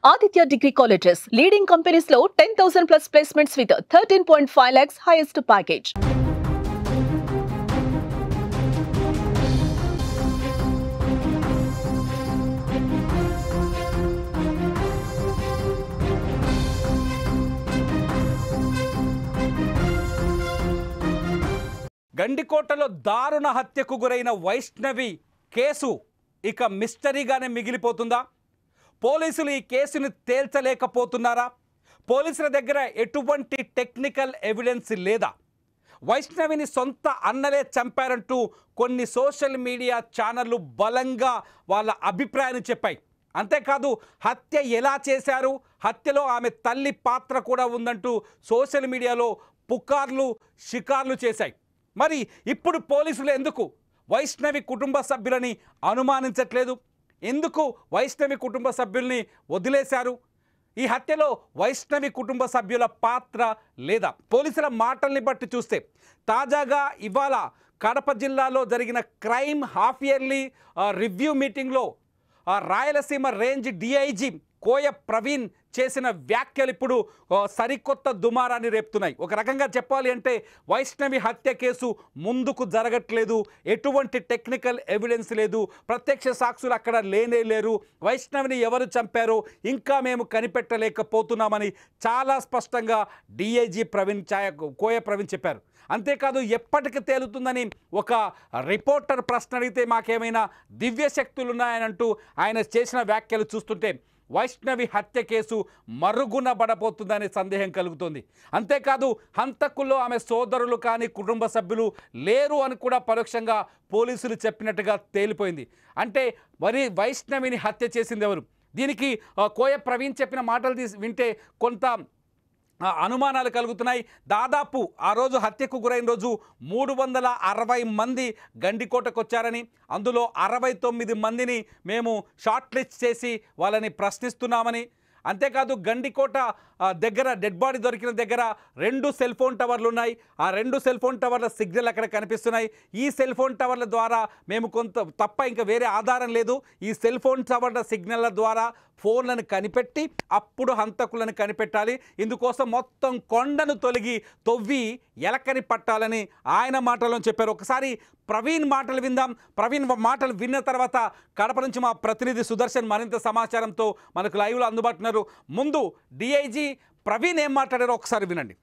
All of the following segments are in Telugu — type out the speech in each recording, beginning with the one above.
Aditya Degree Colleges, leading companies low 10,000 plus placements with 13.5 lakhs highest package. గండికోటలో దారుణ హత్యకు గురైన వైష్ణవి కేసు ఇక మిస్టరీగానే మిగిలిపోతుందా? పోలీసులు ఈ కేసును తేల్చలేకపోతున్నారా? పోలీసుల దగ్గర ఎటువంటి టెక్నికల్ ఎవిడెన్స్ లేదా? వైష్ణవిని సొంత అన్నలే చంపారంటూ కొన్ని సోషల్ మీడియా ఛానళ్లు బలంగా వాళ్ళ అభిప్రాయాన్ని చెప్పాయి. అంతేకాదు హత్య ఎలా చేశారు, హత్యలో ఆమె తల్లి పాత్ర కూడా ఉందంటూ సోషల్ మీడియాలో పుకార్లు షికార్లు చేశాయి. మరి ఇప్పుడు పోలీసులు ఎందుకు వైష్ణవి కుటుంబ సభ్యులని అనుమానించట్లేదు? ఎందుకు వైష్ణవి కుటుంబ సభ్యుల్ని వదిలేశారు? ఈ హత్యలో వైష్ణవి కుటుంబ సభ్యుల పాత్ర లేదా? పోలీసుల మాటల్ని బట్టి చూస్తే తాజాగా ఇవాళ కడప జిల్లాలో జరిగిన క్రైమ్ హాఫ్ ఇయర్లీ రివ్యూ మీటింగ్లో రాయలసీమ రేంజ్ డిఐజీ కోయ ప్రవీణ్ చేసిన వ్యాఖ్యలు ఇప్పుడు సరికొత్త దుమారాన్ని రేపుతున్నాయి. ఒక రకంగా చెప్పాలి అంటే వైష్ణవి హత్య కేసు ముందుకు జరగట్లేదు, ఎటువంటి టెక్నికల్ ఎవిడెన్స్ లేదు, ప్రత్యక్ష సాక్షులు అక్కడ లేనే లేరు, వైష్ణవిని ఎవరు చంపారో ఇంకా మేము కనిపెట్టలేకపోతున్నామని చాలా స్పష్టంగా డిఐజీ కోయ ప్రవీణ్ చెప్పారు. అంతేకాదు ఎప్పటికి తేలుతుందని ఒక రిపోర్టర్ ప్రశ్న అడిగితే మాకేమైనా దివ్య శక్తులు ఉన్నాయనంటూ ఆయన చేసిన వ్యాఖ్యలు చూస్తుంటే వైష్ణవి హత్య కేసు మరుగున పడబోతుందనే సందేహం కలుగుతుంది. అంతేకాదు హంతకుల్లో ఆమె సోదరులు కానీ కుటుంబ సభ్యులు లేరు అని కూడా పరోక్షంగా పోలీసులు చెప్పినట్టుగా తేలిపోయింది. అంటే మరి వైష్ణవిని హత్య చేసింది ఎవరు? దీనికి కోయ ప్రవీణ్ చెప్పిన మాటలు వింటే కొంత అనుమానాలు కలుగుతున్నాయి. దాదాపు ఆ రోజు హత్యకు గురైన రోజు 360 మంది గండికోటకు వచ్చారని, అందులో 69 మందిని మేము షార్ట్ లిస్ట్ చేసి వాళ్ళని ప్రశ్నిస్తున్నామని, అంతేకాదు గండికోట దగ్గర డెడ్ బాడీ దొరికిన దగ్గర 2 సెల్ ఫోన్ టవర్లు ఉన్నాయి. ఆ 2 సెల్ ఫోన్ టవర్ల సిగ్నల్ అక్కడ కనిపిస్తున్నాయి. ఈ సెల్ ఫోన్ టవర్ల ద్వారా మేము కొంత తప్ప ఇంకా వేరే ఆధారం లేదు, ఈ సెల్ ఫోన్ టవర్ల సిగ్నల్ల ద్వారా ఫోన్లను కనిపెట్టి అప్పుడు హంతకులను కనిపెట్టాలి, ఇందుకోసం మొత్తం కొండను తవ్వి ఎలకని పట్టాలని ఆయన మాటల్లో చెప్పారు. ఒకసారి ప్రవీణ్ మాటలు విందాం. ప్రవీణ్ మాటలు విన్న తర్వాత కడప నుంచి మా ప్రతినిధి సుదర్శన్ మరింత సమాచారంతో మనకు లైవ్లో అందుబాటున్నారు. ముందు డిఐజీ ప్రవీణ్ ఏం మాట్లాడారో ఒకసారి వినండి.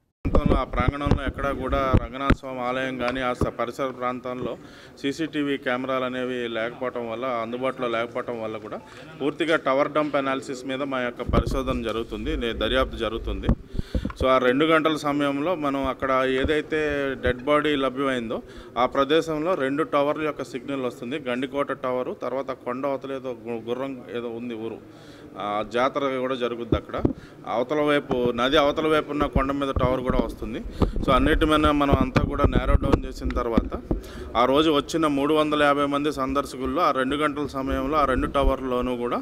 ఆ ప్రాంగణంలో ఎక్కడా కూడా రంగనాథ స్వామి ఆలయం కానీ ఆ పరిసర ప్రాంతంలో సీసీటీవీ కెమెరాలు అనేవి లేకపోవటం వల్ల, అందుబాటులో లేకపోవటం వల్ల కూడా పూర్తిగా టవర్ డంప్ అనాలిసిస్ మీద మా యొక్క పరిశోధన జరుగుతుంది, దర్యాప్తు జరుగుతుంది. సో ఆ 2 గంటల సమయంలో మనం అక్కడ ఏదైతే డెడ్ బాడీ లభ్యమైందో ఆ ప్రదేశంలో 2 టవర్ల యొక్క సిగ్నల్ వస్తుంది. గండికోట టవరు, తర్వాత కొండ అవతల ఏదో గుర్రం ఏదో ఉంది ఊరు, జాతర కూడా జరుగుద్ది అక్కడ. అవతల వైపు నది అవతల వైపు ఉన్న కొండ మీద టవర్ కూడా వస్తుంది. సో అన్నిటి మీద మనం అంతా కూడా నేరో డౌన్ చేసిన తర్వాత ఆ రోజు వచ్చిన 350 మంది సందర్శకుల్లో ఆ 2 గంటల సమయంలో ఆ 2 టవర్లోనూ కూడా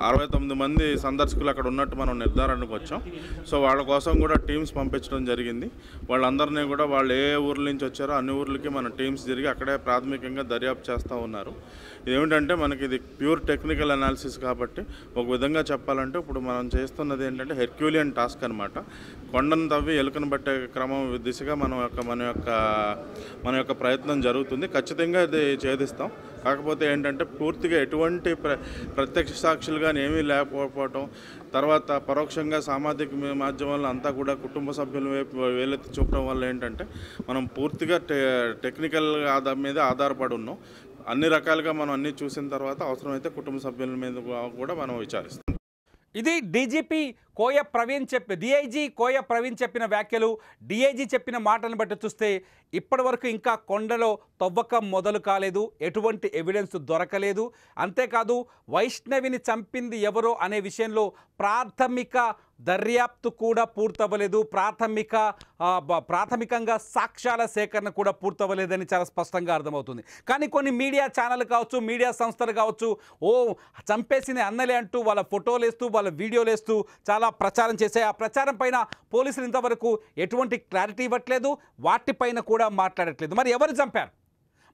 69 మంది సందర్శకులు అక్కడ ఉన్నట్టు మనం నిర్ధారణకు వచ్చాం. సో వాళ్ళ కోసం కూడా టీమ్స్ పంపించడం జరిగింది. వాళ్ళందరినీ కూడా వాళ్ళు ఏ ఊర్ల నుంచి వచ్చారో అన్ని ఊర్లకి మన టీమ్స్ తిరిగి అక్కడే ప్రాథమికంగా దర్యాప్తు చేస్తూ ఉన్నారు. ఏమిటంటే మనకి ఇది ప్యూర్ టెక్నికల్ అనాలిసిస్ కాబట్టి ఒక విధంగా చెప్పాలంటే ఇప్పుడు మనం చేస్తున్నది ఏంటంటే హెర్క్యూలియన్ టాస్క్ అనమాట. కొండను తవ్వి ఎలుకను పట్టే క్రమం దిశగా మన యొక్క ప్రయత్నం జరుగుతుంది. ఖచ్చితంగా ఇది ఛేదిస్తాం. కాకపోతే ఏంటంటే పూర్తిగా ఎటువంటి ప్రత్యక్ష సాక్షులు కానీ ఏమీ లేకపోవటం, తర్వాత పరోక్షంగా సామాజిక మాధ్యమాల్లో అంతా కూడా కుటుంబ సభ్యుల వైపు వేలెత్తి చూపడం వల్ల ఏంటంటే మనం పూర్తిగా టెక్నికల్ మీద ఆధారపడి ఉన్నాం. అన్ని రకాలుగా మనం అన్నీ చూసిన తర్వాత అవసరమైతే కుటుంబ సభ్యుల మీద కూడా మనం విచారిస్తాం. ఇది డీజీపీ డిఐజీ కోయ ప్రవీణ్ చెప్పిన వ్యాఖ్యలు. డిఐజీ చెప్పిన మాటలను బట్టి చూస్తే ఇప్పటివరకు ఇంకా కొండలో తవ్వకం మొదలు కాలేదు, ఎటువంటి ఎవిడెన్స్ దొరకలేదు. అంతేకాదు వైష్ణవిని చంపింది ఎవరో అనే విషయంలో ప్రాథమిక దర్యాప్తు కూడా పూర్తవ్వలేదు, ప్రాథమికంగా సాక్ష్యాల సేకరణ కూడా పూర్తవ్వలేదని చాలా స్పష్టంగా అర్థమవుతుంది. కానీ కొన్ని మీడియా ఛానళ్ళు కావచ్చు, మీడియా సంస్థలు కావచ్చు, చంపేసిన అన్నలే అంటూ వాళ్ళ ఫోటోలు వేస్తూ వాళ్ళ వీడియోలు వేస్తూ చాలా ప్రచారం చేశాయి. ఆ ప్రచారం పైన పోలీసులు ఇంతవరకు ఎటువంటి క్లారిటీ ఇవ్వట్లేదు, వాటిపైన కూడా మాట్లాడట్లేదు. మరి ఎవరు చంపారు?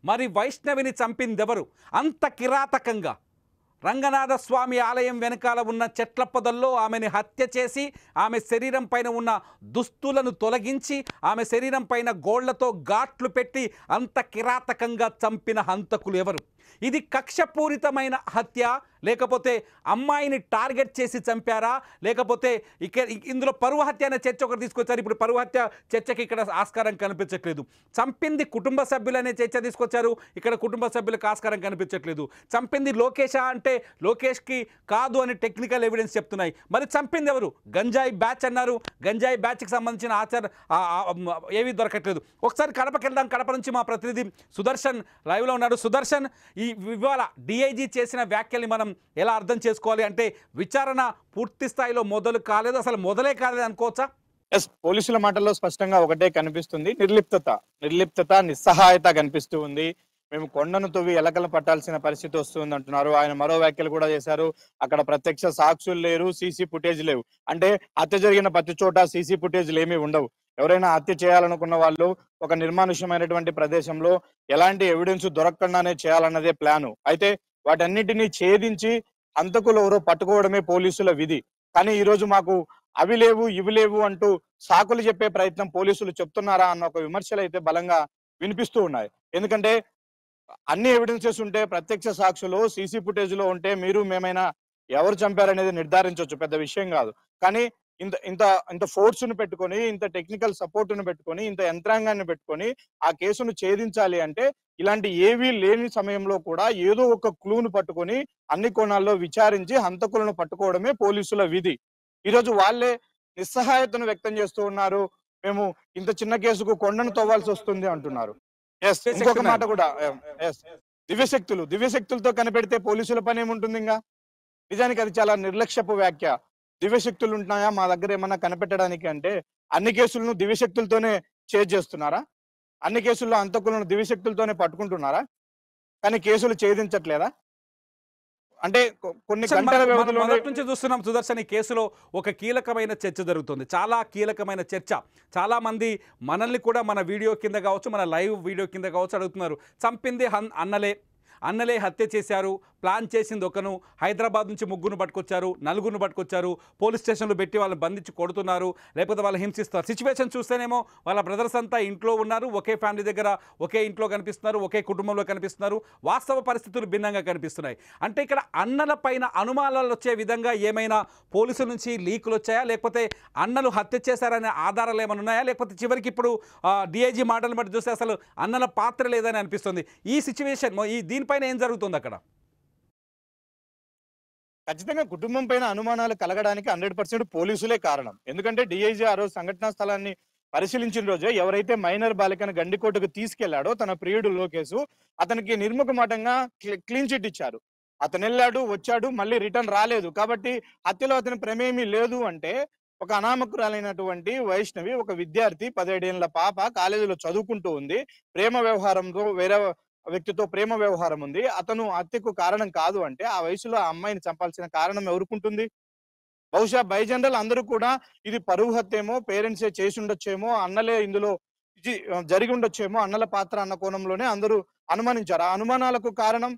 మరి వైష్ణవిని చంపింది ఎవరు? అంత కిరాతకంగా రంగనాథ స్వామి ఆలయం వెనకాల ఉన్న చెట్ల పొదల్లో ఆమెని హత్య చేసి ఆమె శరీరం పైన ఉన్న దుస్తులను తొలగించి ఆమె శరీరం పైన గోళ్లతో ఘాట్లు పెట్టి అంత కిరాతకంగా చంపిన హంతకులు ఎవరు? ఇది కక్షపూరితమైన హత్య, లేకపోతే అమ్మాయిని టార్గెట్ చేసి చంపారా, లేకపోతే ఇందులో పరువు హత్య అనే చర్చ ఒకటి తీసుకొచ్చారు. ఇప్పుడు పరువు హత్య చర్చకి ఇక్కడ ఆస్కారం కనిపించట్లేదు. చంపింది కుటుంబ సభ్యులనే చర్చ తీసుకొచ్చారు, ఇక్కడ కుటుంబ సభ్యులకు ఆస్కారం కనిపించట్లేదు. చంపింది లోకేషా అంటే లోకేష్కి కాదు అని టెక్నికల్ ఎవిడెన్స్ చెప్తున్నాయి. మరి చంపింది ఎవరు? గంజాయి బ్యాచ్ అన్నారు, గంజాయి బ్యాచ్కి సంబంధించిన ఏవి దొరకట్లేదు. ఒకసారి కడపకి వెళ్దాం. కడప నుంచి మా ప్రతినిధి సుదర్శన్ లైవ్లో ఉన్నారు. సుదర్శన్, ఇవాళ డిఐజీ చేసిన వ్యాఖ్యల్ని మనం ఎలా అర్థం చేసుకోవాలి? అంటే విచారణ పూర్తి స్థాయిలో మొదలు కాలేదు, అసలు మొదలే కాలేదు అనుకోవచ్చా? పోలీసుల మాటల్లో స్పష్టంగా ఒకటే కనిపిస్తుంది, నిర్లిప్తత, నిస్సహాయత కనిపిస్తూ ఉంది. మేము కొండను తవ్వి ఎలకలు పట్టాల్సిన పరిస్థితి వస్తుంది అంటున్నారు. ఆయన మరో వ్యాఖ్యలు కూడా చేశారు, అక్కడ ప్రత్యక్ష సాక్షులు లేరు, సీసీ ఫుటేజ్ లేవు. అంటే హత్య జరిగిన ప్రతి చోట సీసీ ఫుటేజ్లు ఏమీ ఉండవు. ఎవరైనా హత్య చేయాలనుకున్న వాళ్ళు ఒక నిర్మానుష్యమైనటువంటి ప్రదేశంలో ఎలాంటి ఎవిడెన్స్ దొరకకుండానే చేయాలన్నదే ప్లాను. అయితే వాటన్నిటినీ ఛేదించి హంతకులు ఎవరో పట్టుకోవడమే పోలీసుల విధి. కానీ ఈ రోజు మాకు అవి లేవు ఇవి లేవు అంటూ సాకులు చెప్పే ప్రయత్నం పోలీసులు చెప్తున్నారా అన్న ఒక విమర్శలు అయితే బలంగా వినిపిస్తూ ఉన్నాయి. ఎందుకంటే అన్ని ఎవిడెన్సెస్ ఉంటే, ప్రత్యక్ష సాక్షులు సీసీ ఫుటేజ్ లో ఉంటే మీరు మేమైనా ఎవరు చంపారనేది నిర్ధారించవచ్చు, పెద్ద విషయం కాదు. కానీ ఇంత ఇంత ఇంత ఫోర్స్ ను పెట్టుకొని, ఇంత టెక్నికల్ సపోర్ట్ ను పెట్టుకొని, ఇంత యంత్రాంగాన్ని పెట్టుకొని ఆ కేసును ఛేదించాలి అంటే ఇలాంటి ఏవీ లేని సమయంలో కూడా ఏదో ఒక క్లూను పట్టుకొని అన్ని కోణాల్లో విచారించి హంతకులను పట్టుకోవడమే పోలీసుల విధి. ఈరోజు వాళ్ళే నిస్సహాయతను వ్యక్తం చేస్తూ ఉన్నారు. మేము ఇంత చిన్న కేసుకు కొండను తవ్వాల్సి వస్తుంది అంటున్నారు. ఇంకొక మాట కూడా, దివ్యశక్తులతో కనిపెడితే పోలీసుల పని ఏముంటుంది? ఇంకా నిజానికి అది చాలా నిర్లక్ష్యపు వ్యాఖ్య. దివ్యశక్తులు ఉంటున్నాయా మా దగ్గర ఏమన్నా కనిపెట్టడానికి అంటే? అన్ని కేసులను దివ్యశక్తులతోనే చేస్తున్నారా? అన్ని కేసుల్లో హంతకులను దివ్యశక్తులతోనే పట్టుకుంటున్నారా? కానీ కేసులు ఛేదించట్లేదా? అంటే కొన్ని గంటల వ్యవధిలో నుంచి చూస్తున్నాం సుదర్శన్, ఈ కేసులో ఒక కీలకమైన చర్చ జరుగుతుంది, చాలా కీలకమైన చర్చ. చాలా మంది మనల్ని కూడా మన వీడియో కింద కావచ్చు, మన లైవ్ వీడియో కింద కావచ్చు అడుగుతున్నారు, చంపింది అన్నలే హత్య చేశారు, ప్లాన్ చేసింది ఒకను, హైదరాబాద్ నుంచి ముగ్గురు పట్టుకొచ్చారు, నలుగురిని పట్టుకొచ్చారు, పోలీస్ స్టేషన్లో పెట్టి వాళ్ళని బంధించి కొడుతున్నారు, లేకపోతే వాళ్ళు హింసిస్తారు. సిచ్యువేషన్ చూస్తేనేమో వాళ్ళ బ్రదర్స్ అంతా ఇంట్లో ఉన్నారు, ఒకే ఫ్యామిలీ దగ్గర ఒకే ఇంట్లో కనిపిస్తున్నారు, ఒకే కుటుంబంలో కనిపిస్తున్నారు. వాస్తవ పరిస్థితులు భిన్నంగా కనిపిస్తున్నాయి. అంటే ఇక్కడ అన్నల పైన అనుమానాలు వచ్చే విధంగా ఏమైనా పోలీసుల నుంచి లీకులు వచ్చాయా, లేకపోతే అన్నలు హత్య చేశారనే ఆధారాలు ఏమైనా ఉన్నాయా, లేకపోతే చివరికి ఇప్పుడు డిఐజీ మాటలు బట్టి చూస్తే అసలు అన్నల పాత్ర లేదని అనిపిస్తుంది. ఈ సిచ్యువేషన్ దీనిపైన ఏం జరుగుతుంది అక్కడ? ఖచ్చితంగా కుటుంబం పైన అనుమానాలు కలగడానికి 100% పోలీసులే కారణం. ఎందుకంటే డిఐజీ ఆ రోజు సంఘటనా స్థలాన్ని పరిశీలించిన రోజే ఎవరైతే మైనర్ బాలికను గండికోటకు తీసుకెళ్లాడో తన ప్రియుడు లోకేష్, అతనికి నిర్ముఖమాటంగా క్లీన్ చిట్ ఇచ్చారు. అతను వెళ్ళాడు, వచ్చాడు, మళ్ళీ రిటర్న్ రాలేదు. కాబట్టి హత్యలో అతని ప్రమేమీ లేదు అంటే ఒక అనామకురాలైనటువంటి వైష్ణవి, ఒక విద్యార్థి, 17 ఏళ్ల పాప కాలేజీలో చదువుకుంటూ ఉంది, ప్రేమ వ్యవహారంతో వేరే వ్యక్తితో ప్రేమ వ్యవహారం ఉంది, అతను హత్యకు కారణం కాదు అంటే ఆ వయసులో ఆ అమ్మాయిని చంపాల్సిన కారణం ఎవరుకుంటుంది? బహుశా బై జనరల్ అందరూ కూడా ఇది పరువు హత్యేమో, పేరెంట్సే చేసి ఉండొచ్చేమో, అన్నలే ఇందులో జరిగి ఉండొచ్చేమో, అన్నల పాత్ర అన్న కోణంలోనే అందరూ అనుమానించారు. ఆ అనుమానాలకు కారణం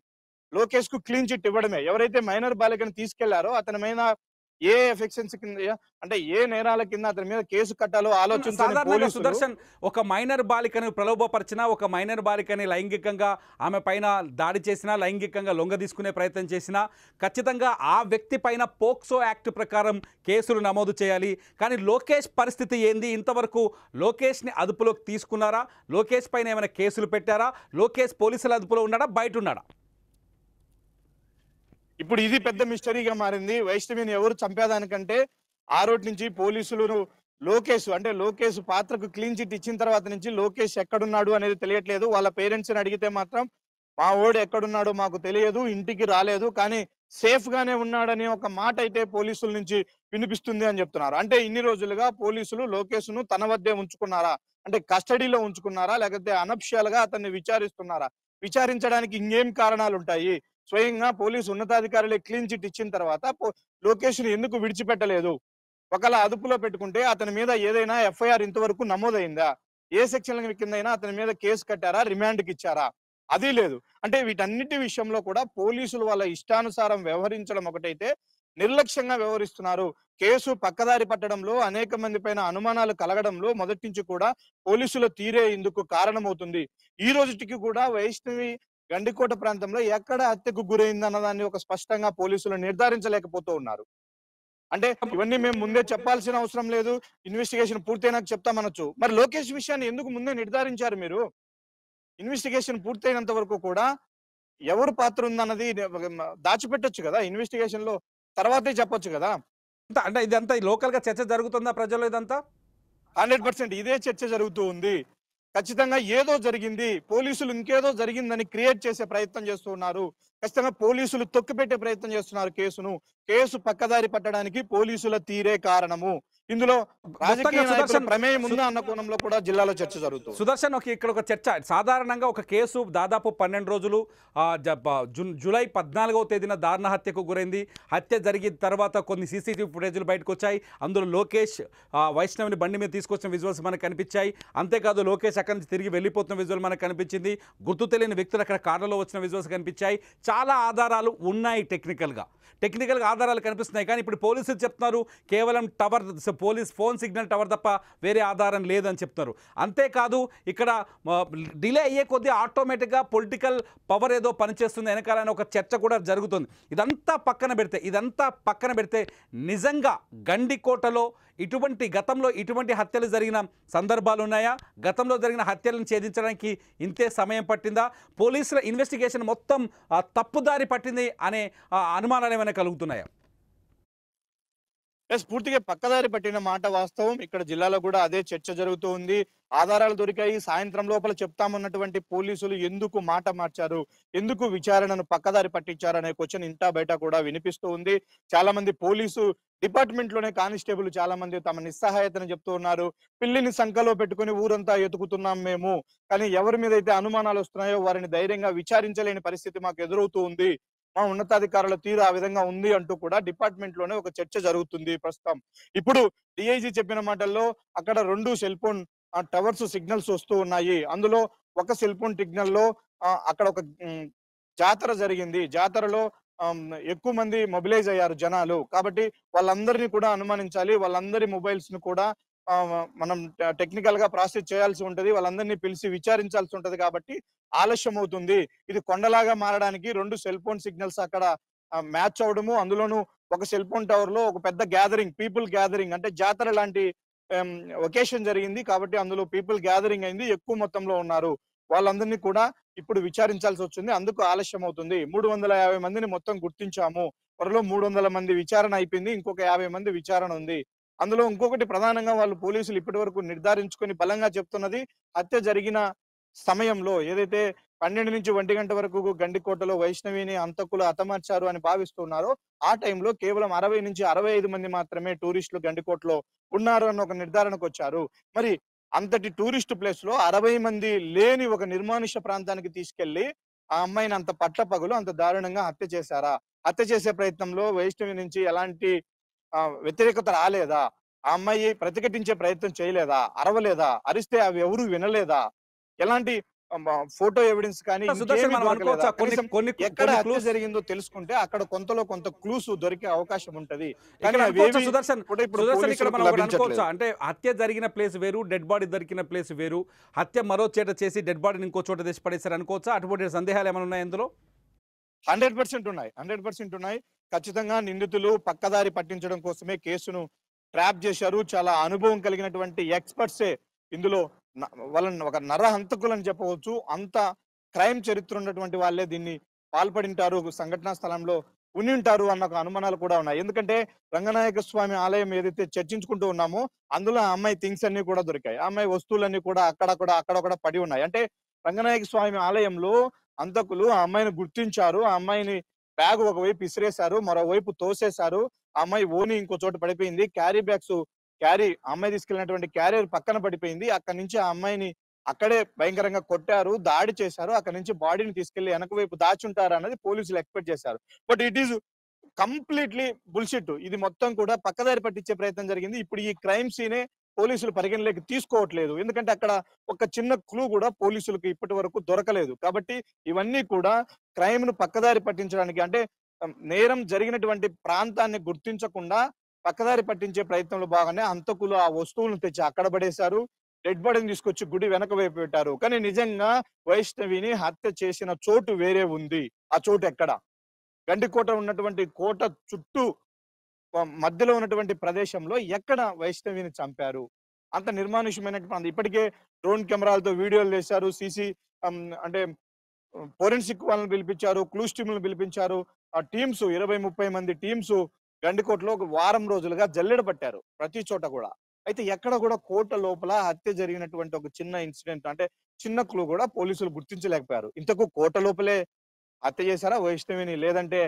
లోకేష్ కు క్లీన్ చిట్ ఇవ్వడమే. ఎవరైతే మైనర్ బాలికను తీసుకెళ్లారో అతని మీద ఏ ఎఫెక్షన్స్ కింద, అంటే ఏ నేరాల కింద అతని మీద కేసు కట్టాలో ఆలోచించారు సుదర్శన్. ఒక మైనర్ బాలికను ప్రలోభపరిచినా, ఒక మైనర్ బాలికని లైంగికంగా ఆమె పైన దాడి చేసినా, లైంగికంగా లొంగ తీసుకునే ప్రయత్నం చేసినా ఖచ్చితంగా ఆ వ్యక్తి పైన పోక్సో యాక్ట్ ప్రకారం కేసులు నమోదు చేయాలి. కానీ లోకేష్ పరిస్థితి ఏంది? ఇంతవరకు లోకేష్ని అదుపులోకి తీసుకున్నారా? లోకేష్ పైన ఏమైనా కేసులు పెట్టారా? లోకేష్ పోలీసుల అదుపులో ఉన్నాడా, బయట ఉన్నాడా? ఇప్పుడు ఇది పెద్ద మిస్టరీగా మారింది. వైష్ణవిని ఎవరు చంపేదానికంటే ఆ రోడ్ నుంచి పోలీసులు లోకేష్ పాత్రకు క్లీన్ చిట్ ఇచ్చిన తర్వాత నుంచి లోకేష్ ఎక్కడున్నాడు అనేది తెలియట్లేదు. వాళ్ళ పేరెంట్స్ని అడిగితే మాత్రం మా ఓడు ఎక్కడున్నాడో మాకు తెలియదు, ఇంటికి రాలేదు, కానీ సేఫ్ గానే ఉన్నాడని ఒక మాట అయితే పోలీసుల నుంచి వినిపిస్తుంది అని చెప్తున్నారు. అంటే ఇన్ని రోజులుగా పోలీసులు లోకేష్ ను తన వద్దే ఉంచుకున్నారా, అంటే కస్టడీలో ఉంచుకున్నారా, లేకపోతే అనఫిషియల్ గా అతన్ని విచారిస్తున్నారా? విచారించడానికి ఇంకేం కారణాలు ఉంటాయి? స్వయంగా పోలీసు ఉన్నతాధికారులే క్లీన్ చిట్ ఇచ్చిన తర్వాత లోకేష్ ని ఎందుకు విడిచిపెట్టలేదు? ఒకలా అదుపులో పెట్టుకుంటే అతని మీద ఏదైనా ఎఫ్ఐఆర్ ఇంతవరకు నమోదైందా? ఏ సెక్షన్ కింద అయినా అతని మీద కేసు కట్టారా, రిమాండ్కి ఇచ్చారా? అది లేదు. అంటే వీటన్నిటి విషయంలో కూడా పోలీసులు వాళ్ళ ఇష్టానుసారం వ్యవహరించడం ఒకటైతే, నిర్లక్ష్యంగా వ్యవహరిస్తున్నారు. కేసు పక్కదారి పట్టడంలో, అనేక మంది పైన అనుమానాలు కలగడంలో మొదటి నుంచి కూడా పోలీసుల తీరే ఇందుకు కారణమవుతుంది. ఈ రోజుటికి కూడా వైష్ణవి గండికోట ప్రాంతంలో ఎక్కడ హత్యకు గురైందన్న దాన్ని ఒక స్పష్టంగా పోలీసులు నిర్ధారించలేకపోతూ ఉన్నారు. అంటే ఇవన్నీ మేము ముందే చెప్పాల్సిన అవసరం లేదు. ఇన్వెస్టిగేషన్ పూర్తయినాక చెప్తామనొచ్చు. మరి లోకేష్ విషయాన్ని ఎందుకు ముందే నిర్ధారించారు మీరు? ఇన్వెస్టిగేషన్ పూర్తయినంత వరకు కూడా ఎవరు పాత్ర ఉందన్నది దాచిపెట్టొచ్చు కదా! ఇన్వెస్టిగేషన్ లో తర్వాతే చెప్పొచ్చు కదా! అంటే ఇదంతా లోకల్గా చర్చ జరుగుతుందా ప్రజల్లో ఇదంతా? 100% ఇదే చర్చ జరుగుతూ ఉంది. ఖచ్చితంగా ఏదో జరిగింది. పోలీసులు ఇంకేదో జరిగిందని క్రియేట్ చేసే ప్రయత్నం చేస్తూ ఉన్నారు. ఖచ్చితంగా పోలీసులు తొక్కిపెట్టే ప్రయత్నం చేస్తున్నారు కేసును. కేసు పక్కదారి పట్టడానికి పోలీసుల తీరే కారణము. ఇందులో రాజకీయ నాయకుల సుదర్శన్ ప్రమేయం ఉందా అన్న కోణంలో కూడా జిల్లాలో చర్చ జరుగుతుంది. సుదర్శన్ ఇక్కడ ఒక చర్చ. సాధారణంగా ఒక కేసు దాదాపు 12 రోజులు జూలై 14వ తేదీన దారుణ హత్యకు గురైంది. హత్య జరిగిన తర్వాత కొన్ని సీసీటీవీ ఫుటేజ్లు బయటకు వచ్చాయి. అందులో లోకేష్ వైష్ణవిని బండి మీద తీసుకొచ్చిన విజువల్స్ మనకు కనిపించాయి. అంతేకాదు లోకేష్ అక్కడి నుంచి తిరిగి వెళ్ళిపోతున్న విజువల్ మనకు కనిపించింది. గుర్తు తెలియని వ్యక్తులు అక్కడ కార్లలో వచ్చిన విజువల్స్ కనిపించాయి. చాలా ఆధారాలు ఉన్నాయి. టెక్నికల్గా ఆధారాలు కనిపిస్తున్నాయి. కానీ ఇప్పుడు పోలీసులు చెప్తున్నారు కేవలం tower, police phone signal tower తప్ప వేరే ఆధారం లేదని చెప్తున్నారు. అంతేకాదు ఇక్కడ డిలే అయ్యే కొద్దీ ఆటోమేటిక్గా పొలిటికల్ పవర్ ఏదో పనిచేస్తుంది వెనకాలని ఒక చర్చ కూడా జరుగుతుంది. ఇదంతా పక్కన పెడితే నిజంగా గండికోటలో గతంలో ఇటువంటి హత్యలు జరిగిన సందర్భాలు ఉన్నాయా? గతంలో జరిగిన హత్యలను ఛేదించడానికి ఇంతే సమయం పట్టిందా? పోలీసుల ఇన్వెస్టిగేషన్ మొత్తం తప్పుదారి పట్టింది అనే అనుమానాలు ఏమైనా కలుగుతున్నాయా? పూర్తిగా పక్కదారి పట్టిన మాట వాస్తవం. ఇక్కడ జిల్లాలో కూడా అదే చర్చ జరుగుతూ ఉంది. ఆధారాలు దొరికాయి, సాయంత్రం లోపల చెప్తామన్నటువంటి పోలీసులు ఎందుకు మాట మార్చారు, ఎందుకు విచారణను పక్కదారి పట్టించారు అనే క్వశ్చన్ ఇంటా బయట కూడా వినిపిస్తూ ఉంది. చాలా మంది పోలీసు డిపార్ట్మెంట్ లోనే కానిస్టేబుల్ చాలా మంది తమ నిస్సహాయతను చెప్తూ ఉన్నారు. పిల్లిని సంకలో పెట్టుకుని ఊరంతా ఎతుకుతున్నాం మేము, కానీ ఎవరి మీద అయితే అనుమానాలు వస్తున్నాయో వారిని ధైర్యంగా విచారించలేని పరిస్థితి మాకు ఎదురవుతూ ఉంది, మా ఉన్నతాధికారుల తీరు ఆ విధంగా ఉంది అంటూ కూడా డిపార్ట్మెంట్ లోనే ఒక చర్చ జరుగుతుంది ప్రస్తుతం. ఇప్పుడు డిఐజీ చెప్పిన మాటల్లో అక్కడ 2 సెల్ ఫోన్ టవర్స్ సిగ్నల్స్ వస్తూ ఉన్నాయి. అందులో ఒక సెల్ ఫోన్ సిగ్నల్ లో అక్కడ ఒక జాతర జరిగింది. జాతరలో ఎక్కువ మంది మొబిలైజ్ అయ్యారు జనాలు. కాబట్టి వాళ్ళందరినీ కూడా అనుమానించాలి. వాళ్ళందరి మొబైల్స్ ను కూడా మనం టెక్నికల్ గా ప్రాసెస్ చేయాల్సి ఉంటది. వాళ్ళందరినీ పిలిచి విచారించాల్సి ఉంటది. కాబట్టి ఆలస్యం అవుతుంది. ఇది కొండలాగా మారడానికి 2 సెల్ ఫోన్ సిగ్నల్స్ అక్కడ మ్యాచ్ అవడము, అందులోనూ ఒక సెల్ ఫోన్ టవర్ లో ఒక పెద్ద గ్యాదరింగ్, పీపుల్ గ్యాదరింగ్, అంటే జాతర లాంటి ఒకేషన్ జరిగింది. కాబట్టి అందులో పీపుల్ గ్యాదరింగ్ అయింది, ఎక్కువ మొత్తంలో ఉన్నారు. వాళ్ళందరినీ కూడా ఇప్పుడు విచారించాల్సి వచ్చింది. అందుకు ఆలస్యం అవుతుంది. 350 మందిని మొత్తం గుర్తించాము. త్వరలో 300 మంది విచారణ అయిపోయింది. ఇంకొక 50 మంది విచారణ ఉంది. అందులో ఇంకొకటి ప్రధానంగా వాళ్ళు పోలీసులు ఇప్పటి వరకు నిర్ధారించుకొని బలంగా చెప్తున్నది, హత్య జరిగిన సమయంలో ఏదైతే 12 నుంచి 1 గంట వరకు గండికోటలో వైష్ణవిని హంతకులు హతమార్చారు అని భావిస్తున్నారో ఆ టైంలో కేవలం 60 నుంచి 65 మంది మాత్రమే టూరిస్టులు గండికోటలో ఉన్నారు అన్న ఒక నిర్ధారణకు వచ్చారు. మరి అంతటి టూరిస్ట్ ప్లేస్ లో 60 మంది లేని ఒక నిర్మానుష్య ప్రాంతానికి తీసుకెళ్లి ఆ అమ్మాయిని అంత పట్టపగలు అంత దారుణంగా హత్య చేశారా? హత్య చేసే ప్రయత్నంలో వైష్ణవి నుంచి ఎలాంటి వ్యతిరేకత రాలేదా? ఆ అమ్మాయి ప్రతిఘటించే ప్రయత్నం చేయలేదా? అరవలేదా? అరిస్తే అవి ఎవరు వినలేదా? ఎలాంటి ఫోటో ఎవిడెన్స్ కానీ ఎక్కడ హత్య జరిగిందో తెలుసుకుంటే అక్కడ కొంతలో కొంత క్లూస్ దొరికే అవకాశం ఉంటది. అంటే హత్య జరిగిన ప్లేస్ వేరు, డెడ్ బాడీ దొరికిన ప్లేస్ వేరు. హత్య మరో చోట చేసి డెడ్ బాడీని ఇంకో చోట తెచ్చి పడేశారు అనుకోవచ్చా? అటువంటి సందేహాలు ఏమైనా ఉన్నాయి అందులో? 100% ఉన్నాయి. 100% ఉన్నాయి. ఖచ్చితంగా నిందితులు పక్కదారి పట్టించడం కోసమే కేసును ట్రాప్ చేశారు. చాలా అనుభవం కలిగినటువంటి ఎక్స్పర్ట్సే ఇందులో వాళ్ళని ఒక నరహంతకులని చెప్పవచ్చు. అంత క్రైమ్ చరిత్ర ఉన్నటువంటి వాళ్ళే దీన్ని పాల్పడింటారు, సంఘటనా స్థలంలో ఉని ఉంటారు అన్న ఒక అనుమానాలు కూడా ఉన్నాయి. ఎందుకంటే రంగనాయక స్వామి ఆలయం ఏదైతే చర్చించుకుంటూ ఉన్నామో అందులో ఆ అమ్మాయి థింగ్స్ అన్ని కూడా దొరికాయి. ఆ అమ్మాయి వస్తువులన్నీ కూడా అక్కడక్కడ పడి ఉన్నాయి. అంటే రంగనాయక స్వామి ఆలయంలో హంతకులు ఆ అమ్మాయిని గుర్తించారు. ఆ అమ్మాయిని బ్యాగ్ ఒకవైపు ఇసిరేశారు, మరోవైపు తోసేశారు. ఆ అమ్మాయి ఓని ఇంకో చోట పడిపోయింది. అమ్మాయి తీసుకెళ్ళినటువంటి క్యారియర్ పక్కన పడిపోయింది. అక్కడి నుంచి ఆ అమ్మాయిని అక్కడే భయంకరంగా కొట్టారు, దాడి చేశారు. అక్కడి నుంచి బాడీని తీసుకెళ్లి వెనక వైపు దాచుంటారు అన్నది పోలీసులు ఎక్స్పెక్ట్ చేశారు. But it is completely bullshit. ఇది మొత్తం కూడా పక్కదారి పట్టించే ప్రయత్నం జరిగింది. ఇప్పుడు ఈ క్రైమ్ సీనే పోలీసులు పరిగణలోకి తీసుకోవట్లేదు. ఎందుకంటే అక్కడ ఒక చిన్న క్లూ కూడా పోలీసులకు ఇప్పటి వరకు దొరకలేదు. కాబట్టి ఇవన్నీ కూడా క్రైమ్ ను పక్కదారి పట్టించడానికి, అంటే నేరం జరిగినటువంటి ప్రాంతాన్ని గుర్తించకుండా పక్కదారి పట్టించే ప్రయత్నంలో భాగంగానే హంతకులు ఆ వస్తువులను తెచ్చి అక్కడ పడేశారు. డెడ్ బాడీని తీసుకొచ్చి గుడి వెనక వైపు పెట్టారు. కానీ నిజంగా వైష్ణవిని హత్య చేసిన చోటు వేరే ఉంది. ఆ చోటు ఎక్కడ? గండికోట ఉన్నటువంటి కోట చుట్టూ మధ్యలో ఉన్నటువంటి ప్రదేశంలో ఎక్కడ వైష్ణవిని చంపారు? అంత నిర్మానుష్యమైనటువంటి, ఇప్పటికే డ్రోన్ కెమెరాలతో వీడియోలు చేశారు. అంటే ఫోరెన్సిక్ వాళ్ళని పిలిపించారు, క్లూస్ టీములను పిలిపించారు. ఆ టీమ్స్ 20-30 మంది టీమ్స్ గండికోటలో ఒక వారం రోజులుగా జల్లెడ పట్టారు ప్రతి చోట కూడా. అయితే ఎక్కడ కూడా కోట లోపల హత్య జరిగినటువంటి ఒక చిన్న ఇన్సిడెంట్, అంటే చిన్న క్లూ కూడా పోలీసులు గుర్తించలేకపోయారు. ఇంతకు కోట లోపలే హత్య చేశారా వైష్ణవిని, లేదంటే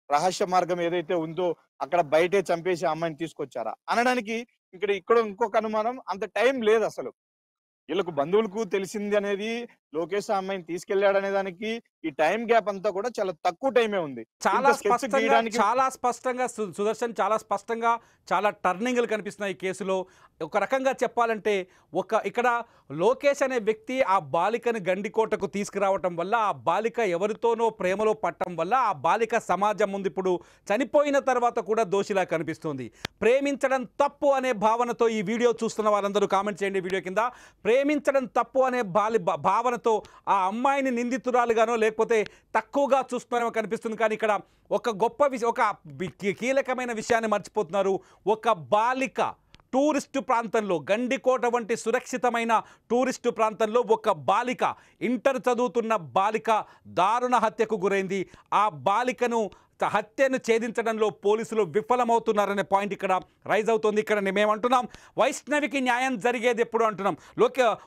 రహస్య మార్గం ఏదైతే ఉందో అక్కడ బయటే చంపేసి అమ్మాయిని తీసుకొచ్చారా అనడానికి ఇక్కడ ఇంకొక అనుమానం. అంత టైం లేదు అసలు. వీళ్ళకు బంధువులకు తెలిసింది అనేది లోకేష్ ఆ అమ్మాయిని తీసుకెళ్లాడనే దానికి ఈ టైం గ్యాప్ అంతా కూడా చాలా తక్కువ టైమే ఉంది. చాలా స్పష్టంగా సుదర్శన్, చాలా స్పష్టంగా చాలా టర్నింగ్లు కనిపిస్తున్నాయి ఈ కేసులో. ఒక రకంగా చెప్పాలంటే ఇక్కడ లోకేష్ అనే వ్యక్తి ఆ బాలికను గండికోటకు తీసుకురావటం వల్ల, ఆ బాలిక ఎవరితోనో ప్రేమలో పట్టడం వల్ల ఆ బాలిక సమాజం ముందు ఇప్పుడు చనిపోయిన తర్వాత కూడా దోషిలా కనిపిస్తుంది. ప్రేమించడం తప్పు అనే భావనతో ఈ వీడియో చూస్తున్న వాళ్ళందరూ కామెంట్ చేయండి వీడియో కింద. ప్రేమించడం తప్పు అనే భావనతో ఆ అమ్మాయిని నిందితురాలుగానో లేకపోతే తక్కువగా చూస్తున్నారో కనిపిస్తుంది. కానీ ఇక్కడ ఒక గొప్ప విషయం, ఒక కీలకమైన విషయాన్ని మర్చిపోతున్నారు. ఒక బాలిక టూరిస్టు ప్రాంతంలో, గండికోట వంటి సురక్షితమైన టూరిస్టు ప్రాంతంలో ఒక బాలిక, ఇంటర్ చదువుతున్న బాలిక దారుణ హత్యకు గురైంది. ఆ బాలికను హత్యను ఛేదించడంలో పోలీసులు విఫలమవుతున్నారనే పాయింట్ ఇక్కడ రైజ్ అవుతుంది. ఇక్కడ మేమంటున్నాం వైష్ణవికి న్యాయం జరిగేది ఎప్పుడు అంటున్నాం.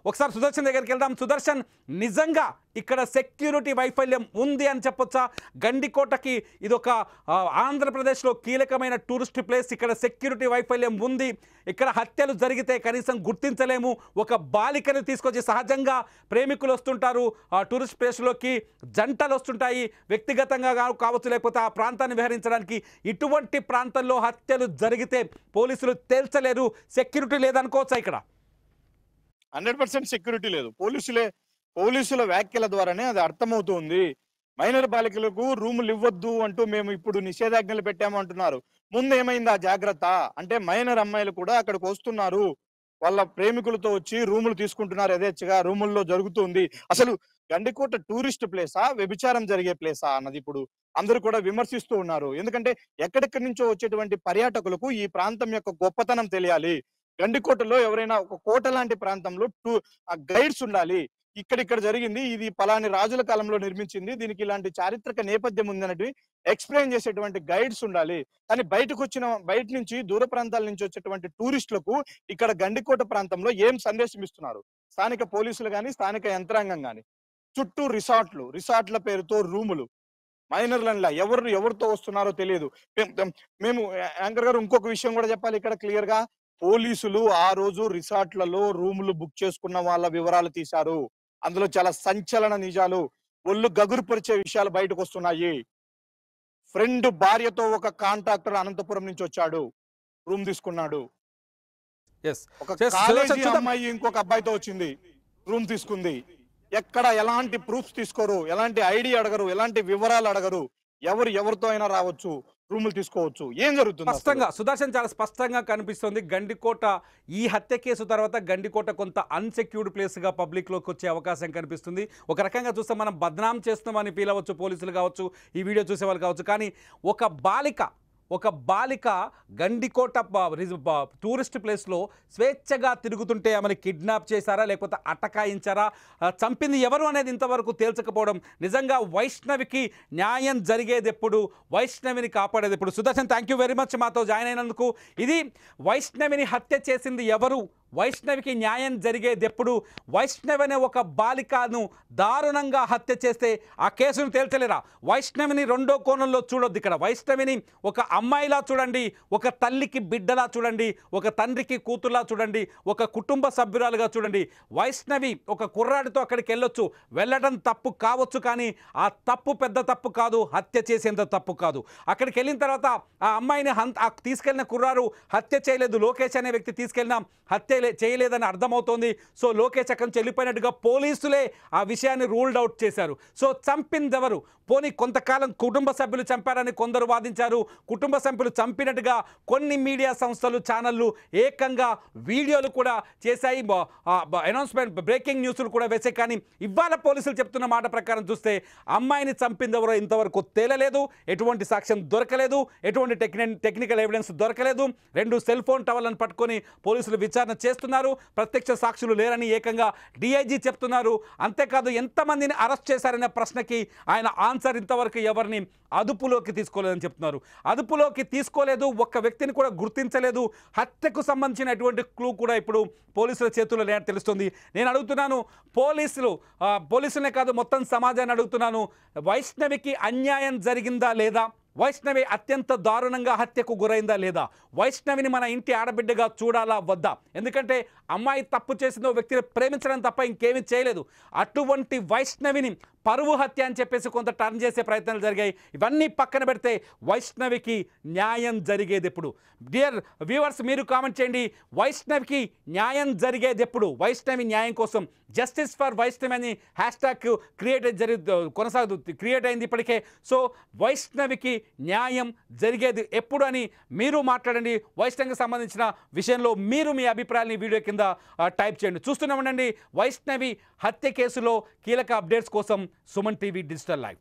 ఒకసారి సుదర్శన్ దగ్గరికి వెళ్దాం. సుదర్శన్, నిజంగా ఇక్కడ సెక్యూరిటీ వైఫల్యం ఉంది అని చెప్పొచ్చా? గండికోటకి ఇదొక ఆంధ్రప్రదేశ్లో కీలకమైన టూరిస్ట్ ప్లేస్. ఇక్కడ సెక్యూరిటీ వైఫల్యం ఉంది. ఇక్కడ హత్యలు జరిగితే కనీసం గుర్తించలేము. ఒక బాలికను తీసుకొచ్చి, సహజంగా ప్రేమికులు వస్తుంటారు టూరిస్ట్ ప్లేస్లోకి, జంటలు వస్తుంటాయి, వ్యక్తిగతంగా కావచ్చు లేకపోతే ఆ ప్రాంతాన్ని విహరించడానికి. ఇటువంటి ప్రాంతంలో హత్యలు జరిగితే పోలీసులు తేల్చలేరు. సెక్యూరిటీ లేదనుకోవచ్చా? ఇక్కడ 100% సెక్యూరిటీ లేదు. పోలీసుల వ్యాఖ్యల ద్వారానే అది అర్థమవుతుంది. మైనర్ బాలికలకు రూములు ఇవ్వద్దు అంటూ మేము ఇప్పుడు నిషేధాజ్ఞలు పెట్టాము అంటున్నారు. ముందు ఏమైంది ఆ జాగ్రత్త? అంటే మైనర్ అమ్మాయిలు కూడా అక్కడికి వస్తున్నారు, వాళ్ళ ప్రేమికులతో వచ్చి రూములు తీసుకుంటున్నారు, యథేచ్ఛగా రూముల్లో జరుగుతుంది. అసలు గండికోట టూరిస్ట్ ప్లేసా, వ్యభిచారం జరిగే ప్లేసా అన్నది ఇప్పుడు అందరూ కూడా విమర్శిస్తూ ఉన్నారు. ఎందుకంటే ఎక్కడెక్కడి నుంచో వచ్చేటువంటి పర్యాటకులకు ఈ ప్రాంతం యొక్క గొప్పతనం తెలియాలి. గండికోటలో ఎవరైనా ఒక కోట లాంటి ప్రాంతంలో గైడ్స్ ఉండాలి. ఇక్కడ జరిగింది, ఇది పలాని రాజుల కాలంలో నిర్మించింది, దీనికి ఇలాంటి చారిత్రక నేపథ్యం ఉందన్నట్టు ఎక్స్ప్లెయిన్ చేసేటువంటి గైడ్స్ ఉండాలి. కానీ బయట నుంచి దూర ప్రాంతాల నుంచి వచ్చేటువంటి టూరిస్టులకు ఇక్కడ గండికోట ప్రాంతంలో ఏం సందేశం ఇస్తున్నారు? స్థానిక పోలీసులు కానీ, స్థానిక యంత్రాంగం కానీ, చుట్టూ రిసార్ట్ల పేరుతో రూములు, మైనర్ల ఎవరితో వస్తున్నారో తెలియదు. మేము యాంకర్ గారు ఇంకొక విషయం కూడా చెప్పాలి ఇక్కడ క్లియర్ గా. పోలీసులు ఆ రోజు రిసార్ట్లలో రూములు బుక్ చేసుకున్న వాళ్ళ వివరాలు తీశారు. అందులో చాలా సంచలన నిజాలు, ఒళ్ళు గగురుపరిచే విషయాలు బయటకు వస్తున్నాయి. ఫ్రెండ్ భార్యతో ఒక కాంట్రాక్టర్ అనంతపురం నుంచి వచ్చాడు, రూమ్ తీసుకున్నాడు. ఒక కాలేజీ అమ్మాయి ఇంకొక అబ్బాయితో వచ్చింది, రూమ్ తీసుకుంది. ఎక్కడ ఎలాంటి ప్రూఫ్స్ తీసుకోరు, ఎలాంటి ఐడి అడగరు, ఎలాంటి వివరాలు అడగరు. ఎవరితో అయినా రావచ్చు, రూములు తీసుకోవచ్చు. ఏం జరుగుతుంది? స్పష్టంగా సుదర్శన్ చాలా స్పష్టంగా కనిపిస్తుంది. గండికోట ఈ హత్య కేసు తర్వాత గండికోట కొంత అన్సెక్యూర్డ్ ప్లేస్గా పబ్లిక్లోకి వచ్చే అవకాశం కనిపిస్తుంది. ఒక రకంగా చూస్తే మనం బద్నాం చేస్తున్నామని ఫీల్ అవ్వచ్చు, పోలీసులు కావచ్చు, ఈ వీడియో చూసే వాళ్ళు కావచ్చు. కానీ ఒక బాలిక గండికోట టూరిస్ట్ ప్లేస్లో స్వేచ్ఛగా తిరుగుతుంటే ఆమెను కిడ్నాప్ చేశారా లేకపోతే అటకాయించారా, చంపింది ఎవరు అనేది ఇంతవరకు తేల్చకపోవడం. నిజంగా వైష్ణవికి న్యాయం జరిగేది ఎప్పుడు, వైష్ణవిని కాపాడేది ఎప్పుడు? Sudarshan, thank you very much మాతో జాయిన్ అయినందుకు. ఇది వైష్ణవిని హత్య చేసింది ఎవరు, వైష్ణవికి న్యాయం జరిగేది ఎప్పుడు? వైష్ణవి అనే ఒక బాలికను దారుణంగా హత్య చేస్తే ఆ కేసును తేల్చలేరా? వైష్ణవిని రెండో కోణంలో చూడొద్దు. ఇక్కడ వైష్ణవిని ఒక అమ్మాయిలా చూడండి, ఒక తల్లికి బిడ్డలా చూడండి, ఒక తండ్రికి కూతురులా చూడండి, ఒక కుటుంబ సభ్యురాలుగా చూడండి. వైష్ణవి ఒక కుర్రాడితో అక్కడికి వెళ్ళడం తప్పు కావచ్చు, కానీ ఆ తప్పు పెద్ద తప్పు కాదు, హత్య చేసేంత తప్పు కాదు. అక్కడికి వెళ్ళిన తర్వాత ఆ అమ్మాయిని తీసుకెళ్లిన కుర్రారు హత్య చేయలేదు, లోకేష్ అనే వ్యక్తి తీసుకెళ్ళిన హత్య చేయలేదని అర్థమవుతోంది. సో లోకేష్ అక్కడి నుంచి వెళ్ళిపోయినట్టుగా పోలీసులే ఆ విషయాన్ని రూల్డ్ అవుట్ చేశారు. సో చంపిందెవరు? పోనీ కొంతకాలం కుటుంబ సభ్యులు చంపారని కొందరు వాదించారు. కుటుంబ సభ్యులు చంపినట్టుగా కొన్ని మీడియా సంస్థలు, ఛానళ్ళు ఏకంగా వీడియోలు కూడా చేశాయి, అనౌన్స్మెంట్, బ్రేకింగ్ న్యూస్లు కూడా వేసాయి. కానీ ఇవాళ పోలీసులు చెప్తున్న మాట ప్రకారం చూస్తే అమ్మాయిని చంపిందెవరో ఇంతవరకు తేలలేదు. ఎటువంటి సాక్ష్యం దొరకలేదు, ఎటువంటి టెక్నికల్ ఎవిడెన్స్ దొరకలేదు. 2 సెల్ ఫోన్ టవర్లను పట్టుకొని పోలీసులు విచారణ చేస్తున్నారు. ప్రత్యక్ష సాక్షులు లేరని ఏకంగా డిఐజీ చెప్తున్నారు. అంతేకాదు ఎంతమందిని అరెస్ట్ చేశారనే ప్రశ్నకి ఆయన ఆన్సర్ ఇంతవరకు ఎవరిని అదుపులోకి తీసుకోలేదని చెప్తున్నారు. అదుపులోకి తీసుకోలేదు, ఒక్క వ్యక్తిని కూడా గుర్తించలేదు. హత్యకు సంబంధించినటువంటి క్లూ కూడా ఇప్పుడు పోలీసుల చేతుల్లో లేదని తెలుస్తుంది. నేను అడుగుతున్నాను పోలీసులనే కాదు మొత్తం సమాజాన్ని అడుగుతున్నాను, వైష్ణవికి అన్యాయం జరిగిందా లేదా? వైష్ణవి అత్యంత దారుణంగా హత్యకు గురైందా లేదా? వైష్ణవిని మన ఇంటి ఆడబిడ్డగా చూడాలా వద్దా? ఎందుకంటే అమ్మాయి తప్పు చేసిందో వ్యక్తిని ప్రేమించడం తప్ప ఇంకేమీ చేయలేదు. అటువంటి వైష్ణవిని పరువు హత్య అని చెప్పేసి కొంత టర్న్ చేసే ప్రయత్నాలు జరిగాయి. ఇవన్నీ పక్కన పెడితే వైష్ణవికి న్యాయం జరిగేది ఎప్పుడు? డియర్ వ్యూవర్స్, మీరు కామెంట్ చేయండి. వైష్ణవికి న్యాయం జరిగేది ఎప్పుడు? వైష్ణవి న్యాయం కోసం జస్టిస్ ఫర్ వైష్ణవి అని హ్యాష్ట్యాగ్ క్రియేట్ అయింది ఇప్పటికే. సో వైష్ణవికి న్యాయం జరిగేది ఎప్పుడు అని మీరు మాట్లాడండి. వైష్ణవికి సంబంధించిన విషయంలో మీరు మీ అభిప్రాయాన్ని వీడియో కింద టైప్ చేయండి. చూస్తూనే ఉండండి వైష్ణవి హత్య కేసులో కీలక అప్డేట్స్ కోసం సుమన్ టీవీ డిజిటల్ లైవ్.